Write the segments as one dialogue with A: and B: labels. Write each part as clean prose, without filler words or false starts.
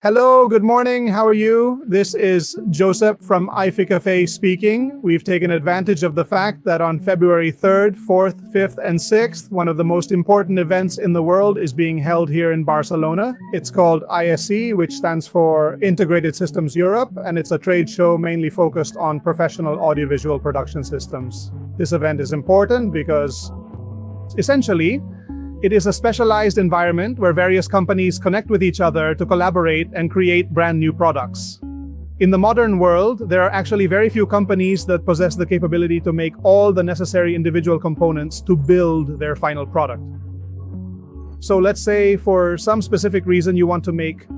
A: Hello, good morning. How are you? This is Joseph from IFE Cafe speaking. We've taken advantage of the fact that on February 3rd, 4th, 5th, and 6th, one of the most important events in the world is being held here in Barcelona. It's called ISE, which stands for Integrated Systems Europe, and it's a trade show mainly focused on professional audiovisual production systems. This event is important because, essentially, it is a specialized environment where various companies connect with each other to collaborate and create brand new products. In the modern world, there are actually very few companies that possess the capability to make all the necessary individual components to build their final product. So let's say for some specific reason you want to make,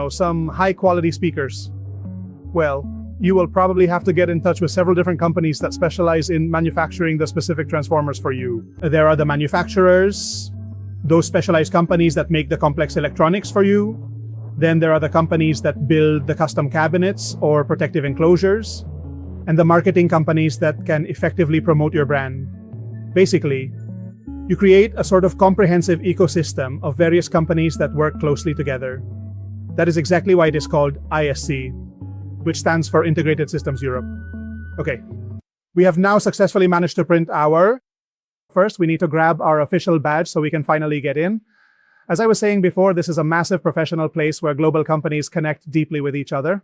A: some high quality speakers. Well, you will probably have to get in touch with several different companies that specialize in manufacturing the specific transformers for you. There are the manufacturers, those specialized companies that make the complex electronics for you. Then there are the companies that build the custom cabinets or protective enclosures, and the marketing companies that can effectively promote your brand. Basically, you create a sort of comprehensive ecosystem of various companies that work closely together. That is exactly why it is called ISE, which stands for Integrated Systems Europe. Okay, we have now successfully managed to print our. First, we need to grab our official badge so we can finally get in. As I was saying before, this is a massive professional place where global companies connect deeply with each other.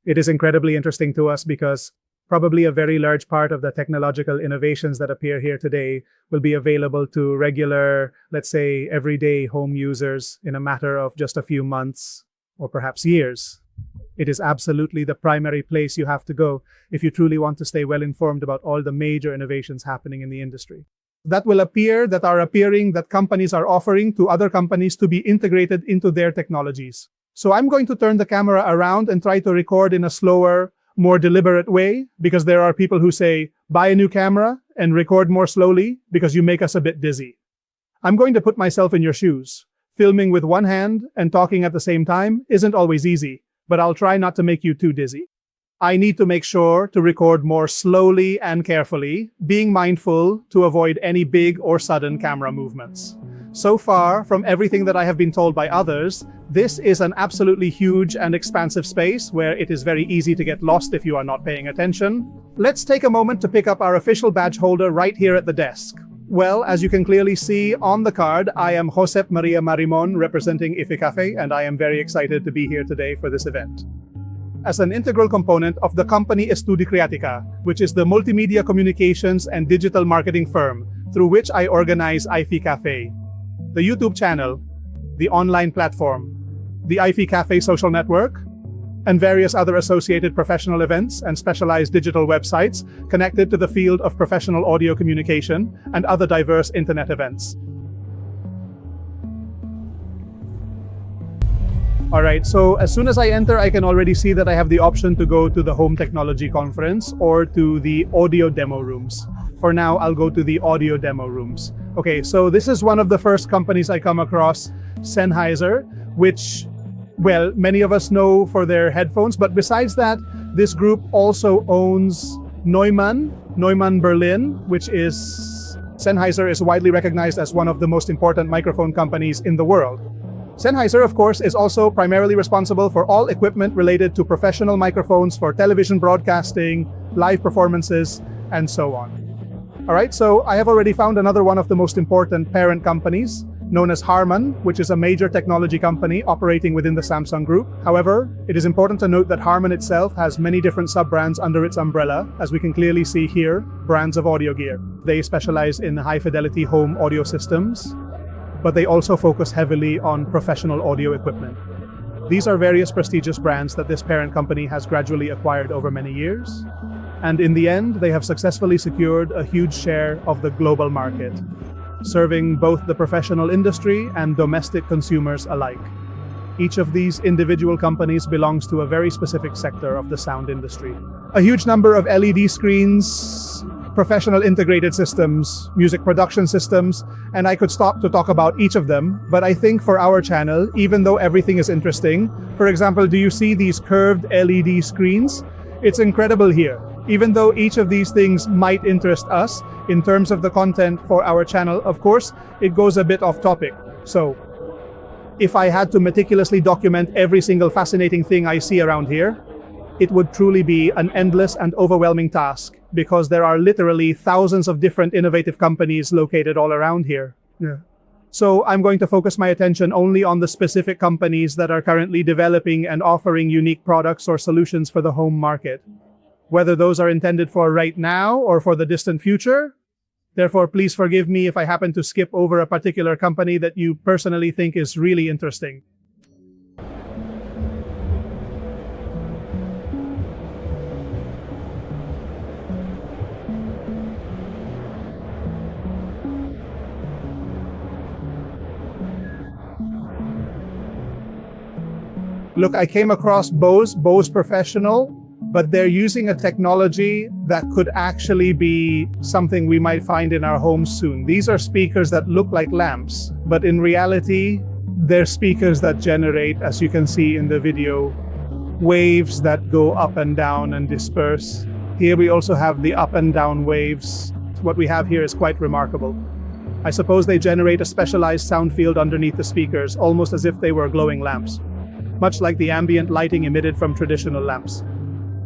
A: It is incredibly interesting to us because probably a very large part of the technological innovations that appear here today will be available to regular, let's say, everyday home users in a matter of just a few months or perhaps years. It is absolutely the primary place you have to go if you truly want to stay well informed about all the major innovations happening in the industry. That will appear that are appearing that companies are offering to other companies to be integrated into their technologies. So I'm going to turn the camera around and try to record in a slower, more deliberate way, because there are people who say, buy a new camera and record more slowly because you make us a bit dizzy. I'm going to put myself in your shoes. Filming with one hand and talking at the same time isn't always easy, but I'll try not to make you too dizzy. I need to make sure to record more slowly and carefully, being mindful to avoid any big or sudden camera movements. So far, from everything that I have been told by others, this is an absolutely huge and expansive space where it is very easy to get lost if you are not paying attention. Let's take a moment to pick up our official badge holder right here at the desk. Well, as you can clearly see on the card, I am Josep Maria Marimon representing IFE Cafe, and I am very excited to be here today for this event. As an integral component of the company Estudi Creatica, which is the multimedia communications and digital marketing firm through which I organize IFE Cafe, the YouTube channel, the online platform, the IFE Cafe social network, and various other associated professional events and specialized digital websites connected to the field of professional audio communication and other diverse internet events. Alright, so as soon as I enter, I can already see that I have the option to go to the Home Technology Conference or to the audio demo rooms. For now, I'll go to the audio demo rooms. Okay, so this is one of the first companies I come across, Sennheiser, which, well, many of us know for their headphones, but besides that, this group also owns Neumann Berlin, which is, Sennheiser is widely recognized as one of the most important microphone companies in the world. Sennheiser, of course, is also primarily responsible for all equipment related to professional microphones for television broadcasting, live performances, and so on. Alright, so I have already found another one of the most important parent companies, known as Harman, which is a major technology company operating within the Samsung Group. However, it is important to note that Harman itself has many different sub-brands under its umbrella, as we can clearly see here, brands of audio gear. They specialize in high-fidelity home audio systems, but they also focus heavily on professional audio equipment. These are various prestigious brands that this parent company has gradually acquired over many years, and in the end, they have successfully secured a huge share of the global market, serving both the professional industry and domestic consumers alike. Each of these individual companies belongs to a very specific sector of the sound industry. A huge number of LED screens, professional integrated systems, music production systems, and I could stop to talk about each of them, but I think for our channel, even though everything is interesting, for example, do you see these curved LED screens? It's incredible here. Even though each of these things might interest us, in terms of the content for our channel, of course, it goes a bit off topic. So, If I had to meticulously document every single fascinating thing I see around here, it would truly be an endless and overwhelming task, because there are literally thousands of different innovative companies located all around here. Yeah. So I'm going to focus my attention only on the specific companies that are currently developing and offering unique products or solutions for the home market, whether those are intended for right now or for the distant future. Therefore, please forgive me if I happen to skip over a particular company that you personally think is really interesting. Look, I came across Bose Professional, but they're using a technology that could actually be something we might find in our homes soon. These are speakers that look like lamps, but in reality, they're speakers that generate, as you can see in the video, waves that go up and down and disperse. Here we also have the up and down waves. What we have here is quite remarkable. I suppose they generate a specialized sound field underneath the speakers, almost as if they were glowing lamps, much like the ambient lighting emitted from traditional lamps.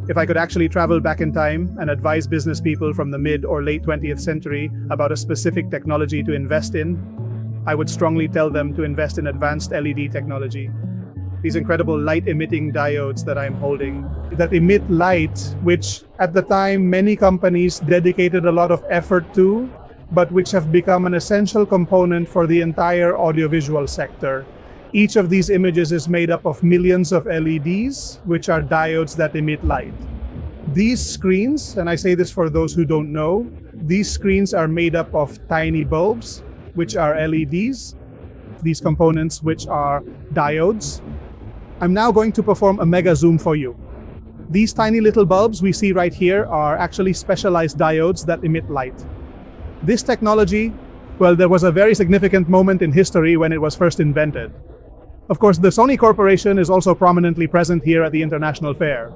A: If I could actually travel back in time and advise business people from the mid or late 20th century about a specific technology to invest in, I would strongly tell them to invest in advanced LED technology. These incredible light-emitting diodes that I'm holding, that emit light, which at the time many companies dedicated a lot of effort to, but which have become an essential component for the entire audiovisual sector. Each of these images is made up of millions of LEDs, which are diodes that emit light. These screens, and I say this for those who don't know, these screens are made up of tiny bulbs, which are LEDs, these components which are diodes. I'm now going to perform a mega zoom for you. These tiny little bulbs we see right here are actually specialized diodes that emit light. This technology, well, there was a very significant moment in history when it was first invented. Of course, the Sony Corporation is also prominently present here at the International Fair.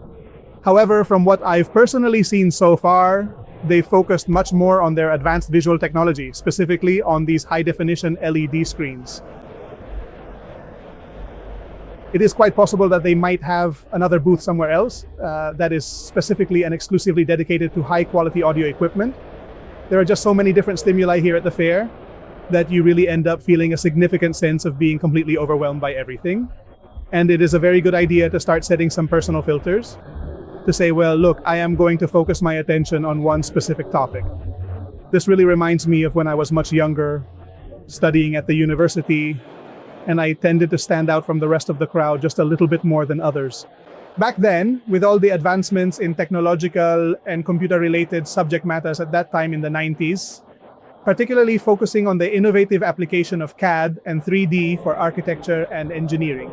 A: However, from what I've personally seen so far, they focused much more on their advanced visual technology, specifically on these high-definition LED screens. It is quite possible that they might have another booth somewhere else that is specifically and exclusively dedicated to high-quality audio equipment. There are just so many different stimuli here at the fair that you really end up feeling a significant sense of being completely overwhelmed by everything. And it is a very good idea to start setting some personal filters to say, well, look, I am going to focus my attention on one specific topic. This really reminds me of when I was much younger, studying at the university, and I tended to stand out from the rest of the crowd just a little bit more than others. Back then, with all the advancements in technological and computer-related subject matters at that time in the 90s, particularly focusing on the innovative application of CAD and 3D for architecture and engineering.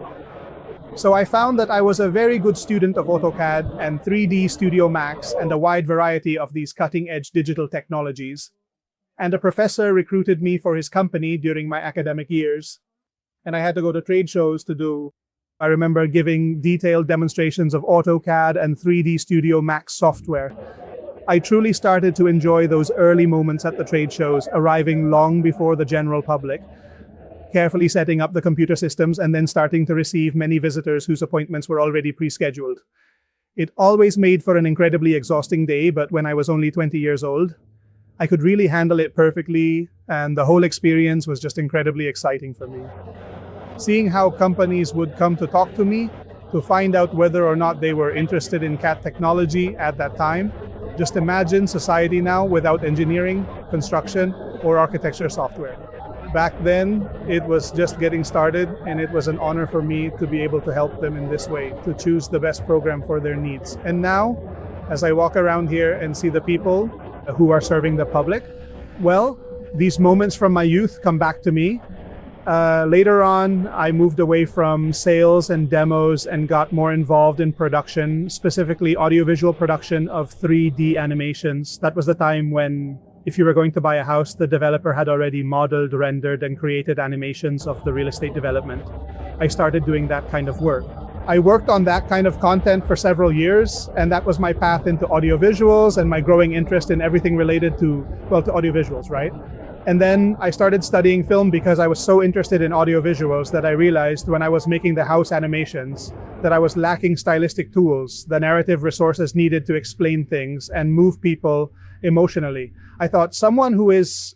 A: So I found that I was a very good student of AutoCAD and 3D Studio Max and a wide variety of these cutting-edge digital technologies. And a professor recruited me for his company during my academic years. And I had to go to trade shows I remember giving detailed demonstrations of AutoCAD and 3D Studio Max software. I truly started to enjoy those early moments at the trade shows, arriving long before the general public, carefully setting up the computer systems and then starting to receive many visitors whose appointments were already pre-scheduled. It always made for an incredibly exhausting day, but when I was only 20 years old, I could really handle it perfectly, and the whole experience was just incredibly exciting for me. Seeing how companies would come to talk to me to find out whether or not they were interested in CAD technology at that time. Just imagine society now without engineering, construction, or architecture software. Back then, it was just getting started, and it was an honor for me to be able to help them in this way, to choose the best program for their needs. And now, as I walk around here and see the people who are serving the public, well, these moments from my youth come back to me. Later on, I moved away from sales and demos and got more involved in production, specifically audiovisual production of 3D animations. That was the time when, if you were going to buy a house, the developer had already modeled, rendered, and created animations of the real estate development. I started doing that kind of work. I worked on that kind of content for several years, and that was my path into audiovisuals and my growing interest in everything related to audiovisuals, right? And then I started studying film because I was so interested in audiovisuals that I realized when I was making the house animations that I was lacking stylistic tools, the narrative resources needed to explain things and move people emotionally. I thought someone who is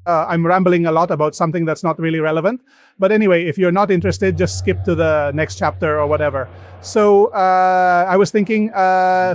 A: I'm rambling a lot about something that's not really relevant. But anyway, if you're not interested, just skip to the next chapter or whatever. So I was thinking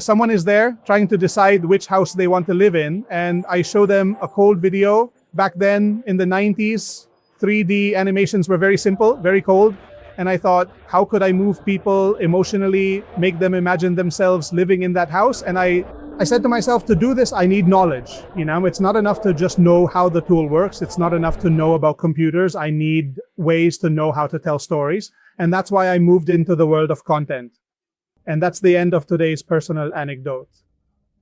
A: someone is there trying to decide which house they want to live in. And I show them a cold video. Back then in the 90s, 3D animations were very simple, very cold. And I thought, how could I move people emotionally, make them imagine themselves living in that house? And I said to myself, to do this, I need knowledge. It's not enough to just know how the tool works. It's not enough to know about computers. I need ways to know how to tell stories. And that's why I moved into the world of content. And that's the end of today's personal anecdote.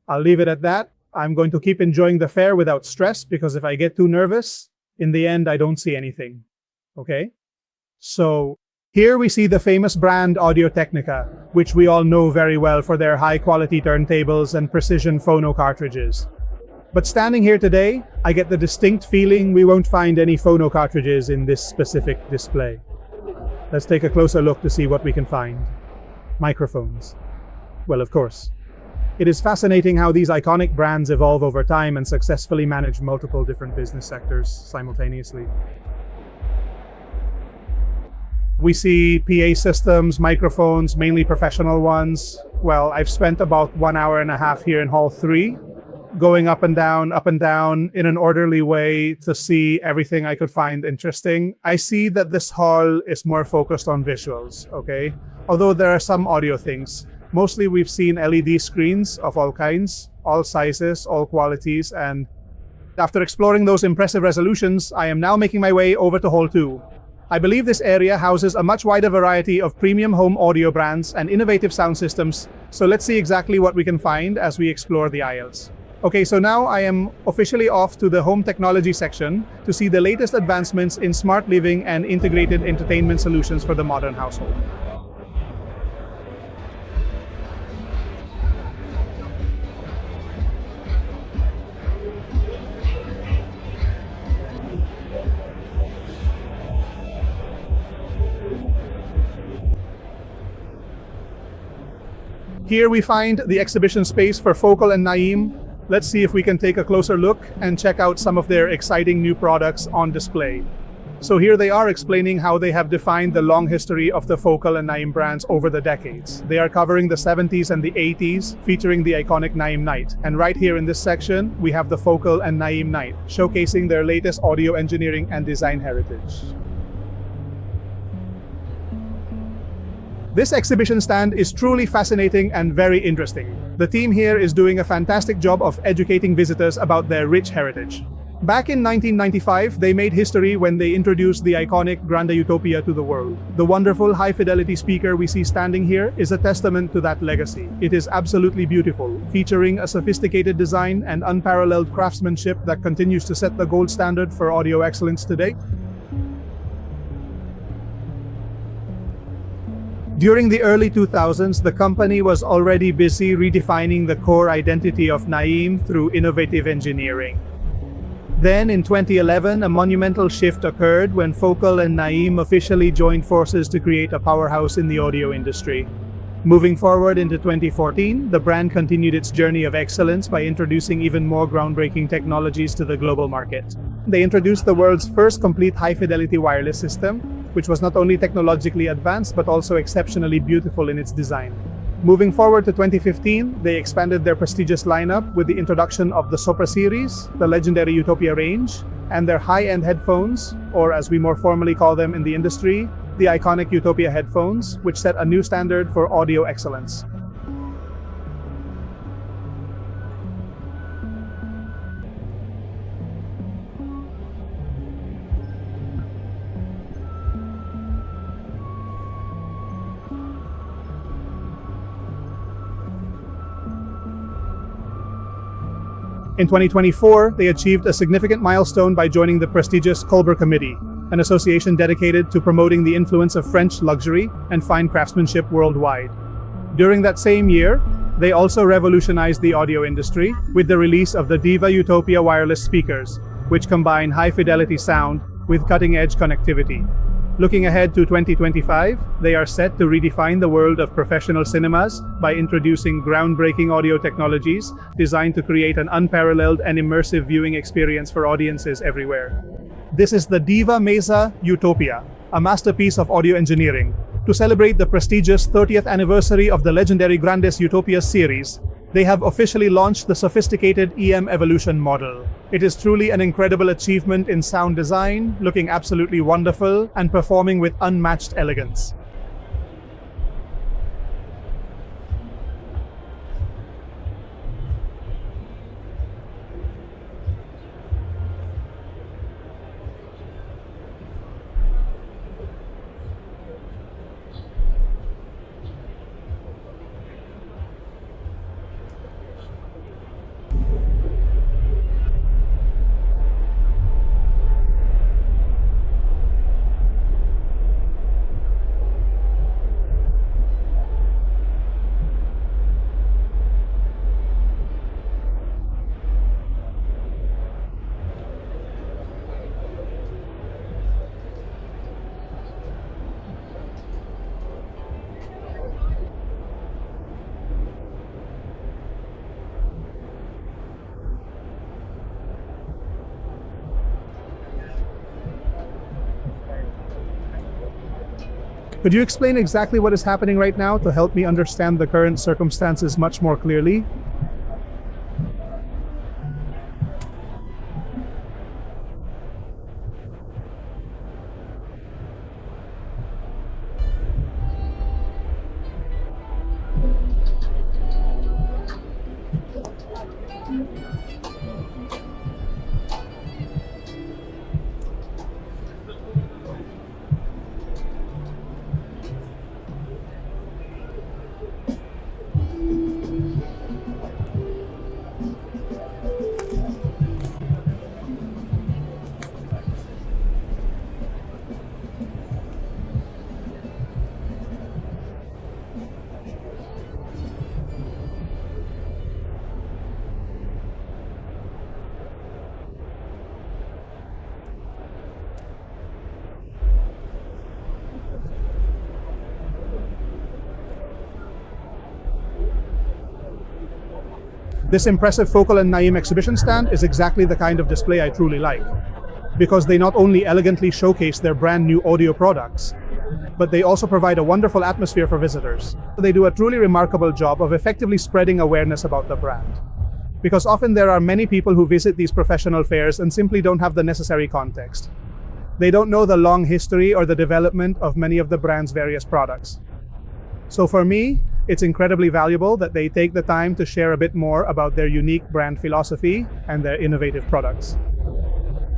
A: I'll leave it at that. I'm going to keep enjoying the fair without stress, because if I get too nervous, in the end, I don't see anything. Okay? So here we see the famous brand Audio-Technica, which we all know very well for their high-quality turntables and precision phono cartridges. But standing here today, I get the distinct feeling we won't find any phono cartridges in this specific display. Let's take a closer look to see what we can find. Microphones. Well, of course. It is fascinating how these iconic brands evolve over time and successfully manage multiple different business sectors simultaneously. We see PA systems, microphones, mainly professional ones. Well, I've spent about 1.5 hours here in Hall 3, going up and down in an orderly way to see everything I could find interesting. I see that this hall is more focused on visuals, okay? Although there are some audio things. Mostly we've seen LED screens of all kinds, all sizes, all qualities, and after exploring those impressive resolutions, I am now making my way over to Hall 2. I believe this area houses a much wider variety of premium home audio brands and innovative sound systems, so let's see exactly what we can find as we explore the aisles. Okay, so now I am officially off to the home technology section to see the latest advancements in smart living and integrated entertainment solutions for the modern household. Here we find the exhibition space for Focal and Naim. Let's see if we can take a closer look and check out some of their exciting new products on display. So here they are explaining how they have defined the long history of the Focal and Naim brands over the decades. They are covering the 70s and the 80s, featuring the iconic Naim Night. And right here in this section, we have the Focal and Naim Night, showcasing their latest audio engineering and design heritage. This exhibition stand is truly fascinating and very interesting. The team here is doing a fantastic job of educating visitors about their rich heritage. Back in 1995, they made history when they introduced the iconic Grande Utopia to the world. The wonderful high-fidelity speaker we see standing here is a testament to that legacy. It is absolutely beautiful, featuring a sophisticated design and unparalleled craftsmanship that continues to set the gold standard for audio excellence today. During the early 2000s, the company was already busy redefining the core identity of Naim through innovative engineering. Then in 2011, a monumental shift occurred when Focal and Naim officially joined forces to create a powerhouse in the audio industry. Moving forward into 2014, the brand continued its journey of excellence by introducing even more groundbreaking technologies to the global market. They introduced the world's first complete high-fidelity wireless system, which was not only technologically advanced but also exceptionally beautiful in its design. Moving forward to 2015, they expanded their prestigious lineup with the introduction of the Sopra series, the legendary Utopia range, and their high-end headphones, or as we more formally call them in the industry, the iconic Utopia headphones, which set a new standard for audio excellence. In 2024, they achieved a significant milestone by joining the prestigious Colbert Committee, an association dedicated to promoting the influence of French luxury and fine craftsmanship worldwide. During that same year, they also revolutionized the audio industry with the release of the Diva Utopia wireless speakers, which combine high-fidelity sound with cutting-edge connectivity. Looking ahead to 2025, they are set to redefine the world of professional cinemas by introducing groundbreaking audio technologies designed to create an unparalleled and immersive viewing experience for audiences everywhere. This is the Diva Mesa Utopia, a masterpiece of audio engineering. To celebrate the prestigious 30th anniversary of the legendary Grandes Utopias series, they have officially launched the sophisticated EM Evolution model. It is truly an incredible achievement in sound design, looking absolutely wonderful and performing with unmatched elegance. Could you explain exactly what is happening right now to help me understand the current circumstances much more clearly? This impressive Focal and Naim exhibition stand is exactly the kind of display I truly like, because they not only elegantly showcase their brand new audio products, but they also provide a wonderful atmosphere for visitors. They do a truly remarkable job of effectively spreading awareness about the brand, because often there are many people who visit these professional fairs and simply don't have the necessary context. They don't know the long history or the development of many of the brand's various products. So for me, it's incredibly valuable that they take the time to share a bit more about their unique brand philosophy and their innovative products.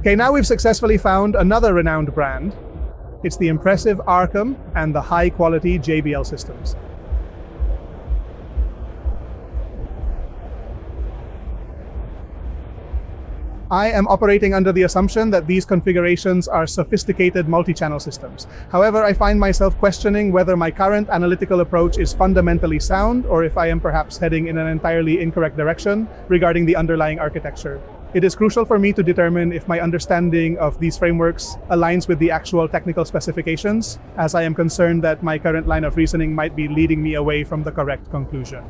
A: Okay, now we've successfully found another renowned brand. It's the impressive Arcam and the high-quality JBL systems. I am operating under the assumption that these configurations are sophisticated multi-channel systems. However, I find myself questioning whether my current analytical approach is fundamentally sound or if I am perhaps heading in an entirely incorrect direction regarding the underlying architecture. It is crucial for me to determine if my understanding of these frameworks aligns with the actual technical specifications, as I am concerned that my current line of reasoning might be leading me away from the correct conclusion.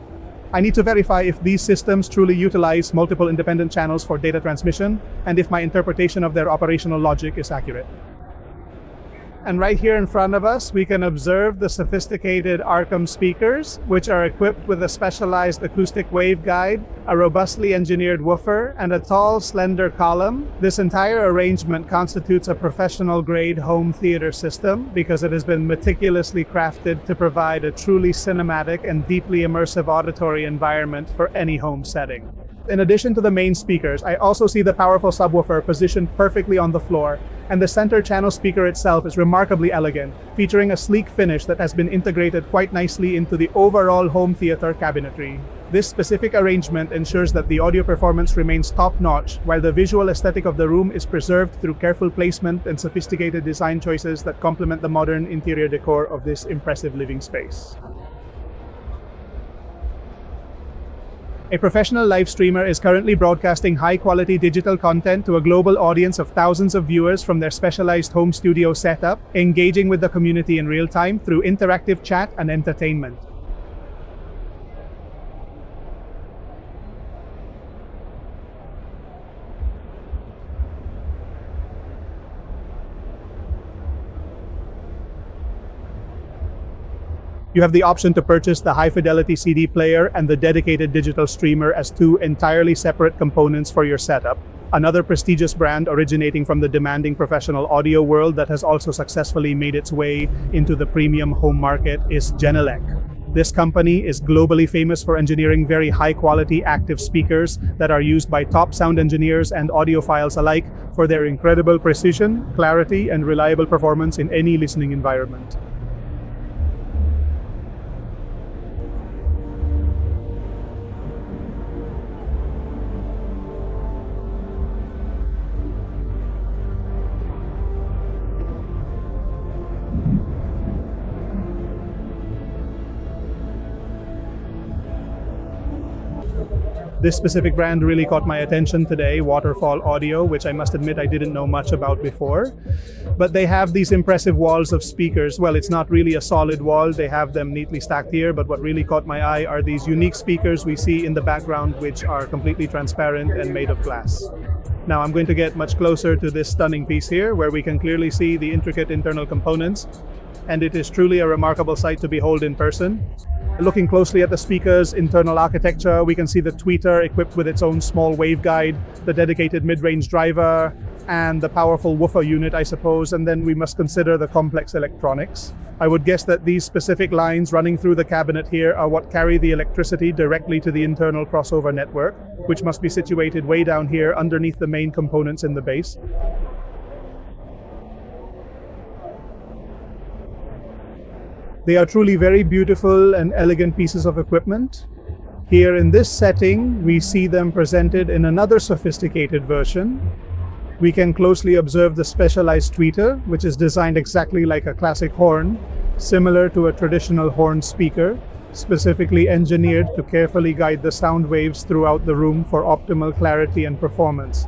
A: I need to verify if these systems truly utilize multiple independent channels for data transmission and if my interpretation of their operational logic is accurate. And right here in front of us, we can observe the sophisticated Arcam speakers, which are equipped with a specialized acoustic waveguide, a robustly engineered woofer, and a tall, slender column. This entire arrangement constitutes a professional-grade home theater system because it has been meticulously crafted to provide a truly cinematic and deeply immersive auditory environment for any home setting. In addition to the main speakers, I also see the powerful subwoofer positioned perfectly on the floor, and the center channel speaker itself is remarkably elegant, featuring a sleek finish that has been integrated quite nicely into the overall home theater cabinetry. This specific arrangement ensures that the audio performance remains top-notch, while the visual aesthetic of the room is preserved through careful placement and sophisticated design choices that complement the modern interior decor of this impressive living space. A professional live streamer is currently broadcasting high-quality digital content to a global audience of thousands of viewers from their specialized home studio setup, engaging with the community in real time through interactive chat and entertainment. You have the option to purchase the high-fidelity CD player and the dedicated digital streamer as two entirely separate components for your setup. Another prestigious brand originating from the demanding professional audio world that has also successfully made its way into the premium home market is Genelec. This company is globally famous for engineering very high-quality active speakers that are used by top sound engineers and audiophiles alike for their incredible precision, clarity, and reliable performance in any listening environment. This specific brand really caught my attention today, Waterfall Audio, which I must admit I didn't know much about before. But they have these impressive walls of speakers. Well, it's not really a solid wall, they have them neatly stacked here, but what really caught my eye are these unique speakers we see in the background, which are completely transparent and made of glass. Now I'm going to get much closer to this stunning piece here, where we can clearly see the intricate internal components, and it is truly a remarkable sight to behold in person. Looking closely at the speaker's internal architecture, we can see the tweeter equipped with its own small waveguide, the dedicated mid-range driver, and the powerful woofer unit, I suppose, and then we must consider the complex electronics. I would guess that these specific lines running through the cabinet here are what carry the electricity directly to the internal crossover network, which must be situated way down here underneath the main components in the base. They are truly very beautiful and elegant pieces of equipment. Here in this setting, we see them presented in another sophisticated version. We can closely observe the specialized tweeter, which is designed exactly like a classic horn, similar to a traditional horn speaker, specifically engineered to carefully guide the sound waves throughout the room for optimal clarity and performance.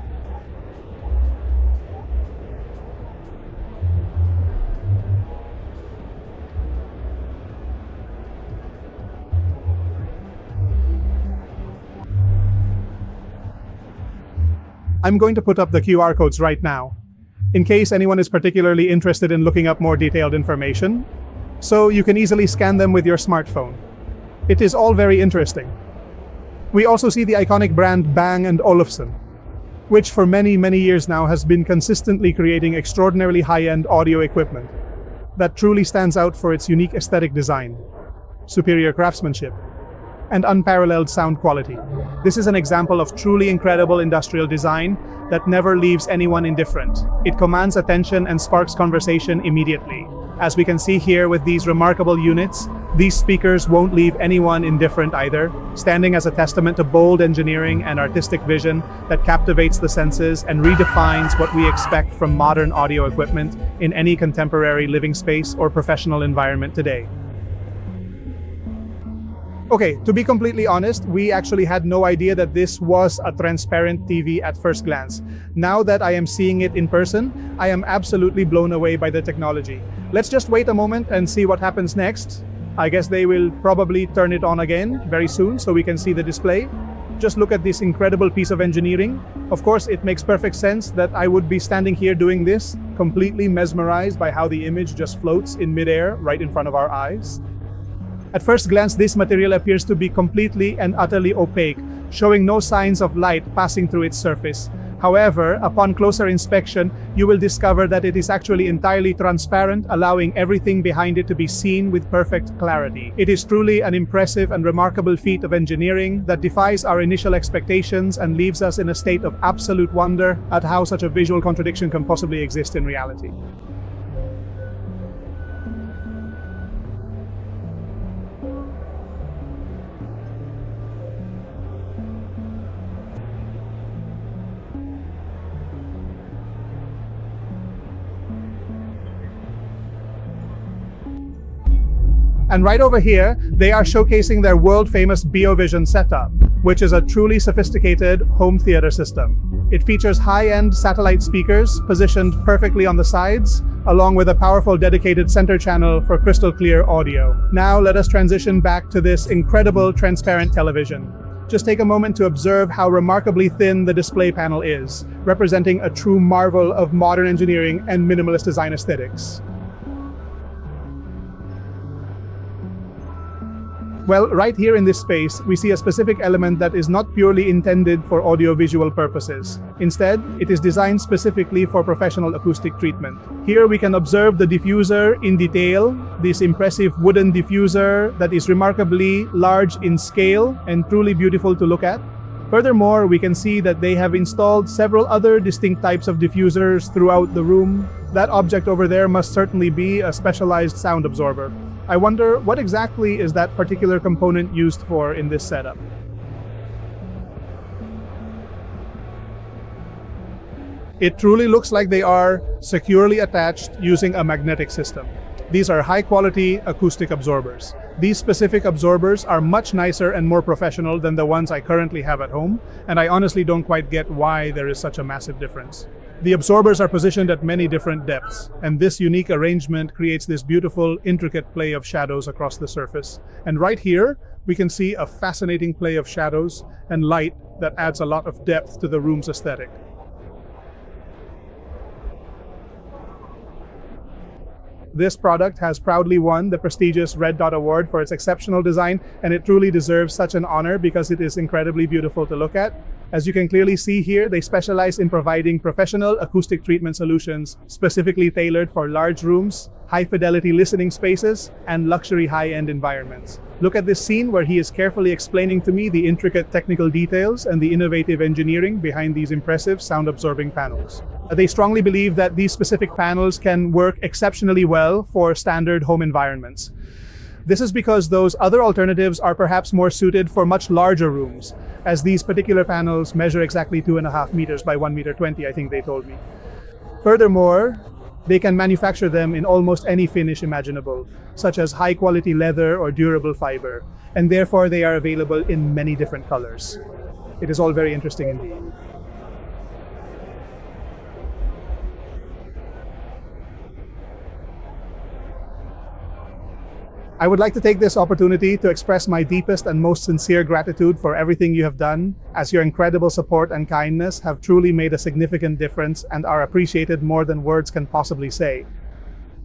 A: I'm going to put up the QR codes right now, in case anyone is particularly interested in looking up more detailed information, so you can easily scan them with your smartphone. It is all very interesting. We also see the iconic brand Bang & Olufsen, which for many years now has been consistently creating extraordinarily high-end audio equipment that truly stands out for its unique aesthetic design, superior craftsmanship, and unparalleled sound quality. This is an example of truly incredible industrial design that never leaves anyone indifferent. It commands attention and sparks conversation immediately. As we can see here with these remarkable units, these speakers won't leave anyone indifferent either, standing as a testament to bold engineering and artistic vision that captivates the senses and redefines what we expect from modern audio equipment in any contemporary living space or professional environment today. Okay, to be completely honest, we actually had no idea that this was a transparent TV at first glance. Now that I am seeing it in person, I am absolutely blown away by the technology. Let's just wait a moment and see what happens next. I guess they will probably turn it on again very soon so we can see the display. Just look at this incredible piece of engineering. Of course, it makes perfect sense that I would be standing here doing this, completely mesmerized by how the image just floats in midair right in front of our eyes. At first glance, this material appears to be completely and utterly opaque, showing no signs of light passing through its surface. However, upon closer inspection, you will discover that it is actually entirely transparent, allowing everything behind it to be seen with perfect clarity. It is truly an impressive and remarkable feat of engineering that defies our initial expectations and leaves us in a state of absolute wonder at how such a visual contradiction can possibly exist in reality. And right over here, they are showcasing their world-famous BioVision setup, which is a truly sophisticated home theater system. It features high-end satellite speakers positioned perfectly on the sides, along with a powerful dedicated center channel for crystal clear audio. Now let us transition back to this incredible transparent television. Just take a moment to observe how remarkably thin the display panel is, representing a true marvel of modern engineering and minimalist design aesthetics. Well, right here in this space, we see a specific element that is not purely intended for audiovisual purposes. Instead, it is designed specifically for professional acoustic treatment. Here we can observe the diffuser in detail, this impressive wooden diffuser that is remarkably large in scale and truly beautiful to look at. Furthermore, we can see that they have installed several other distinct types of diffusers throughout the room. That object over there must certainly be a specialized sound absorber. I wonder what exactly is that particular component used for in this setup. It truly looks like they are securely attached using a magnetic system. These are high-quality acoustic absorbers. These specific absorbers are much nicer and more professional than the ones I currently have at home, and I honestly don't quite get why there is such a massive difference. The absorbers are positioned at many different depths, and this unique arrangement creates this beautiful, intricate play of shadows across the surface. And right here, we can see a fascinating play of shadows and light that adds a lot of depth to the room's aesthetic. This product has proudly won the prestigious Red Dot Award for its exceptional design, and it truly deserves such an honor because it is incredibly beautiful to look at. As you can clearly see here, they specialize in providing professional acoustic treatment solutions specifically tailored for large rooms, high-fidelity listening spaces, and luxury high-end environments. Look at this scene where he is carefully explaining to me the intricate technical details and the innovative engineering behind these impressive sound-absorbing panels. They strongly believe that these specific panels can work exceptionally well for standard home environments. This is because those other alternatives are perhaps more suited for much larger rooms, as these particular panels measure exactly 2.5 meters by 1.20 meters, I think they told me. Furthermore, they can manufacture them in almost any finish imaginable, such as high-quality leather or durable fiber, and therefore they are available in many different colors. It is all very interesting indeed. I would like to take this opportunity to express my deepest and most sincere gratitude for everything you have done, as your incredible support and kindness have truly made a significant difference and are appreciated more than words can possibly say.